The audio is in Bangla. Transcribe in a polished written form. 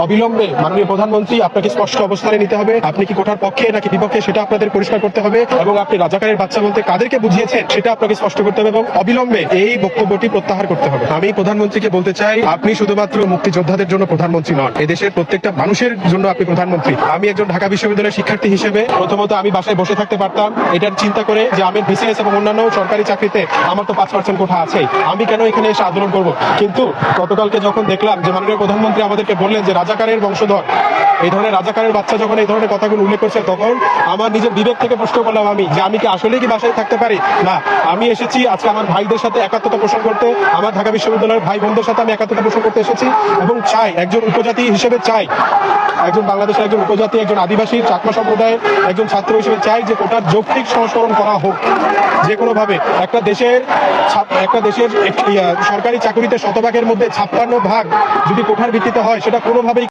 অবিলম্বে মাননীয় প্রধানমন্ত্রী আপনাকে স্পষ্ট অবস্থানে নিতে হবে। আপনি কি কোঠার পক্ষে নাকি বিপক্ষে সেটা আপনাদের পরিষ্কার করতে হবে, এবং আপনি রাজাকারের বাচ্চা বলতে কাদেরকে বুঝিয়েছেন সেটা আপনাকে স্পষ্ট করতে হবে, এবং অবিলম্বে এই বক্তব্যটি প্রত্যাহার করতে হবে। আমি প্রধানমন্ত্রীকে বলতে চাই, আপনি শুধুমাত্র মুক্তিযোদ্ধাদের জন্য প্রধানমন্ত্রী নন, এদেশের প্রত্যেকটা মানুষের জন্য আপনি প্রধানমন্ত্রী। আমি একজন ঢাকা বিশ্ববিদ্যালয়ের শিক্ষার্থী হিসেবে প্রথমত আমি বাসায় বসে থাকতে পারতাম এটার চিন্তা করে যে আমি বিসিএস এবং অন্যান্য সরকারি চাকরিতে আমার তো 5% কোঠা আছেই, আমি কেন এখানে এসে আন্দোলন করব। কিন্তু গতকালকে যখন দেখলাম যে মাননীয় প্রধানমন্ত্রী আমাদেরকে বললেন যে রাজাকারের বংশধর, এই ধরনের রাজাকারের বাচ্চা যখন এই ধরনের কথাগুলো উল্লেখ করছে, তখন আমার নিজের বিবেক থেকে প্রশ্ন করলাম আমি যে আমি কি আসলেই কি বাসায় থাকতে পারি? না, আমি এসেছি আজকে আমার ভাইদের সাথে একাত্মতা পোষণ করতে, আমার ঢাকা বিশ্ববিদ্যালয়ের ভাই বোনদের সাথে আমি একাত্মতা পোষণ করতে এসেছি, এবং চাই একজন উপজাতি হিসেবে চাই, একজন বাংলাদেশের একজন উপজাতি, একজন আদিবাসী চাকমা সম্প্রদায়ের একজন ছাত্র হিসেবে চাই যে কোটার যৌক্তিক সংস্করণ করা হোক। যে কোনো ভাবে একটা দেশের সরকারি চাকরিতে 100 ভাগের মধ্যে 56 ভাগ যদি কোঠার ভিত্তিতে হয়, সেটা কোনোভাবেই